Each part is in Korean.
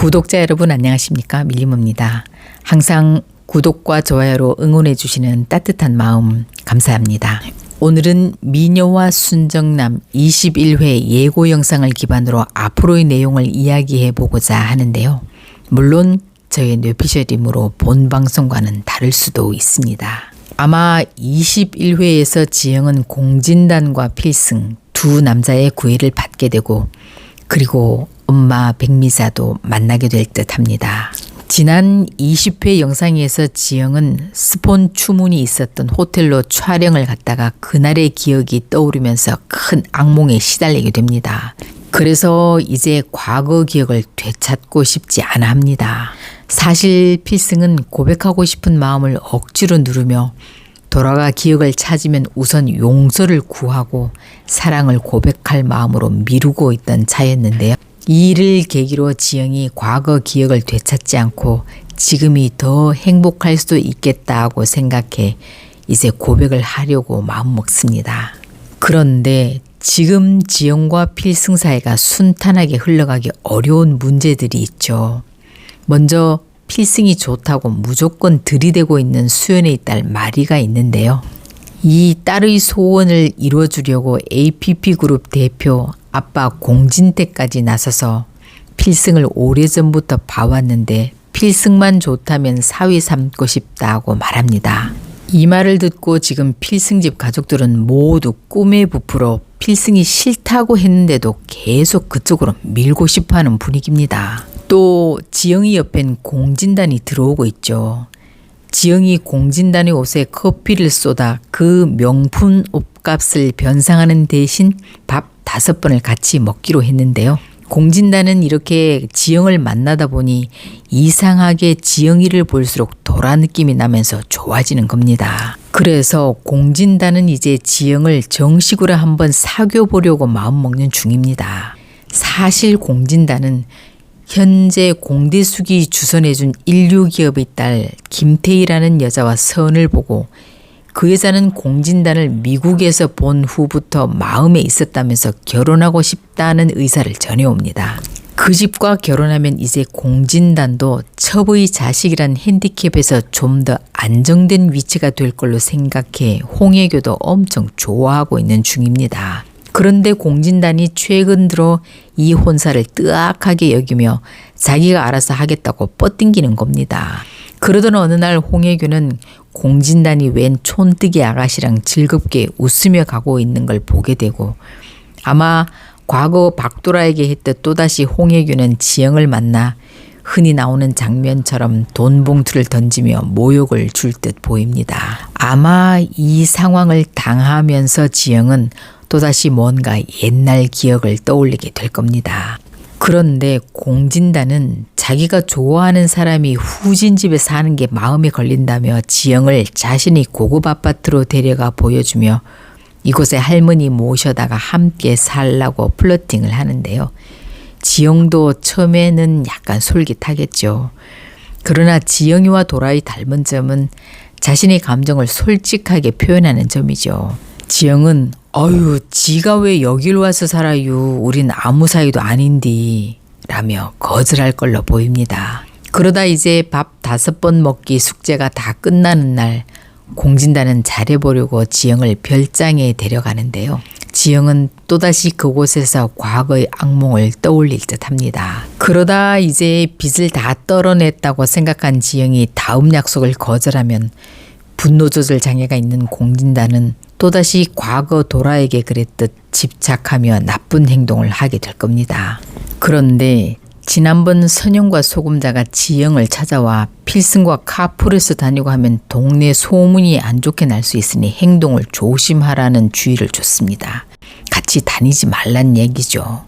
구독자 여러분 안녕하십니까? 밀림입니다. 항상 구독과 좋아요로 응원해 주시는 따뜻한 마음 감사합니다. 오늘은 미녀와 순정남 21회 예고 영상을 기반으로 앞으로의 내용을 이야기해 보고자 하는데요. 물론 저의 뇌피셜임으로 본 방송과는 다를 수도 있습니다. 아마 21회에서 지영은 공진단과 필승 두 남자의 구애를 받게 되고 그리고 엄마 백미사도 만나게 될 듯합니다. 지난 20회 영상에서 지영은 스폰 추문이 있었던 호텔로 촬영을 갔다가 그날의 기억이 떠오르면서 큰 악몽에 시달리게 됩니다. 그래서 이제 과거 기억을 되찾고 싶지 않아 합니다. 사실 필승은 고백하고 싶은 마음을 억지로 누르며 돌아가 기억을 찾으면 우선 용서를 구하고 사랑을 고백할 마음으로 미루고 있던 차였는데요. 이 일을 계기로 지영이 과거 기억을 되찾지 않고 지금이 더 행복할 수도 있겠다고 생각해 이제 고백을 하려고 마음먹습니다. 그런데 지금 지영과 필승 사이가 순탄하게 흘러가기 어려운 문제들이 있죠. 먼저 필승이 좋다고 무조건 들이대고 있는 수연의 딸 마리가 있는데요. 이 딸의 소원을 이루어주려고 APP그룹 대표 아빠 공진태까지 나서서 필승을 오래전부터 봐왔는데 필승만 좋다면 사위 삼고 싶다고 말합니다. 이 말을 듣고 지금 필승집 가족들은 모두 꿈에 부풀어 필승이 싫다고 했는데도 계속 그쪽으로 밀고 싶어하는 분위기입니다. 또 지영이 옆엔 공진단이 들어오고 있죠. 지영이 공진단의 옷에 커피를 쏟아 그 명품 옷값을 변상하는 대신 밥 5번을 같이 먹기로 했는데요. 공진단은 이렇게 지영을 만나다 보니 이상하게 지영이를 볼수록 도라 느낌이 나면서 좋아지는 겁니다. 그래서 공진단은 이제 지영을 정식으로 한번 사귀어 보려고 마음먹는 중입니다. 사실 공진단은 현재 공대숙이 주선해준 인류기업의 딸 김태희라는 여자와 선을 보고 그 여자는 공진단을 미국에서 본 후부터 마음에 있었다면서 결혼하고 싶다는 의사를 전해옵니다. 그 집과 결혼하면 이제 공진단도 첩의 자식이란 핸디캡에서 좀 더 안정된 위치가 될 걸로 생각해 홍혜교도 엄청 좋아하고 있는 중입니다. 그런데 공진단이 최근 들어 이 혼사를 뜨악하게 여기며 자기가 알아서 하겠다고 뻗딩기는 겁니다. 그러던 어느 날 홍혜교는 공진단이 웬 촌뜨기 아가씨랑 즐겁게 웃으며 가고 있는 걸 보게 되고 아마 과거 박도라에게 했듯 또다시 홍혜교는 지영을 만나 흔히 나오는 장면처럼 돈 봉투를 던지며 모욕을 줄 듯 보입니다. 아마 이 상황을 당하면서 지영은 또다시 뭔가 옛날 기억을 떠올리게 될 겁니다. 그런데 공진단은 자기가 좋아하는 사람이 후진집에 사는 게 마음에 걸린다며 지영을 자신이 고급 아파트로 데려가 보여주며 이곳에 할머니 모셔다가 함께 살라고 플러팅을 하는데요. 지영도 처음에는 약간 솔깃하겠죠. 그러나 지영이와 도라의 닮은 점은 자신의 감정을 솔직하게 표현하는 점이죠. 지영은 지가 왜 여길 와서 살아요. 우린 아무 사이도 아닌디 라며 거절할 걸로 보입니다. 그러다 이제 밥 5번 먹기 숙제가 다 끝나는 날 공진단은 잘해보려고 지영을 별장에 데려가는데요. 지영은 또다시 그곳에서 과거의 악몽을 떠올릴 듯합니다. 그러다 이제 빚을 다 떨어냈다고 생각한 지영이 다음 약속을 거절하면 분노 조절 장애가 있는 공진단은 또다시 과거 도라에게 그랬듯 집착하며 나쁜 행동을 하게 될 겁니다. 그런데 지난번 선영과 소금자가 지영을 찾아와 필승과 카풀에서 다니고 하면 동네 소문이 안 좋게 날 수 있으니 행동을 조심하라는 주의를 줬습니다. 같이 다니지 말란 얘기죠.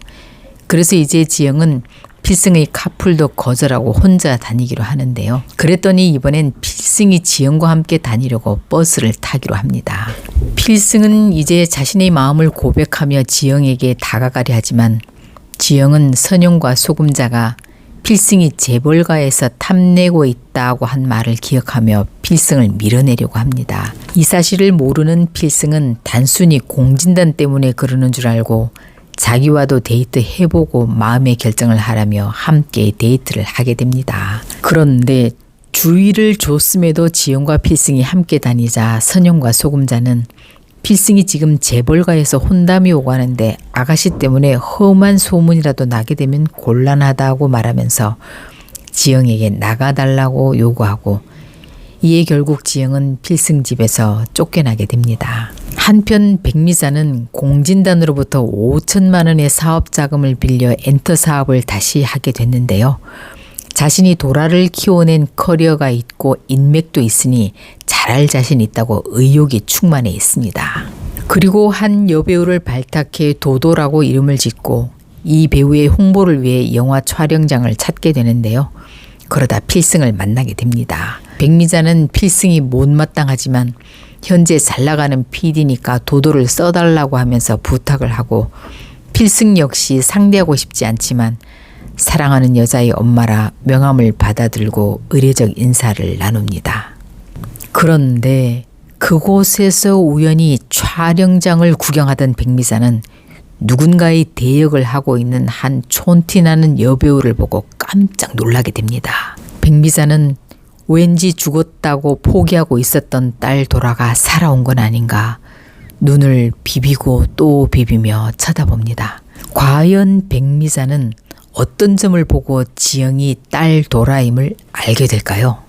그래서 이제 지영은 필승의 카풀도 거절하고 혼자 다니기로 하는데요. 그랬더니 이번엔 필승이 지영과 함께 다니려고 버스를 타기로 합니다. 필승은 이제 자신의 마음을 고백하며 지영에게 다가가려 하지만 지영은 선영과 소금자가 필승이 재벌가에서 탐내고 있다고 한 말을 기억하며 필승을 밀어내려고 합니다. 이 사실을 모르는 필승은 단순히 공진단 때문에 그러는 줄 알고 자기와도 데이트 해보고 마음의 결정을 하라며 함께 데이트를 하게 됩니다. 그런데 주의를 줬음에도 지영과 필승이 함께 다니자 선영과 소금자는 필승이 지금 재벌가에서 혼담이 오고 하는데 아가씨 때문에 험한 소문이라도 나게 되면 곤란하다고 말하면서 지영에게 나가달라고 요구하고 이에 결국 지영은 필승 집에서 쫓겨나게 됩니다. 한편 백미자는 공진단으로부터 5천만 원의 사업 자금을 빌려 엔터 사업을 다시 하게 됐는데요. 자신이 도라를 키워낸 커리어가 있고 인맥도 있으니 잘할 자신 있다고 의욕이 충만해 있습니다. 그리고 한 여배우를 발탁해 도도라고 이름을 짓고 이 배우의 홍보를 위해 영화 촬영장을 찾게 되는데요. 그러다 필승을 만나게 됩니다. 백미자는 필승이 못마땅하지만 현재 잘 나가는 PD니까 도도를 써달라고 하면서 부탁을 하고 필승 역시 상대하고 싶지 않지만 사랑하는 여자의 엄마라 명함을 받아들고 의례적 인사를 나눕니다. 그런데 그곳에서 우연히 촬영장을 구경하던 백미자는 누군가의 대역을 하고 있는 한 촌티나는 여배우를 보고 깜짝 놀라게 됩니다. 백미자는 왠지 죽었다고 포기하고 있었던 딸 도라가 살아온 건 아닌가 눈을 비비고 또 비비며 쳐다봅니다. 과연 백미자는 어떤 점을 보고 지영이 딸 도라임을 알게 될까요?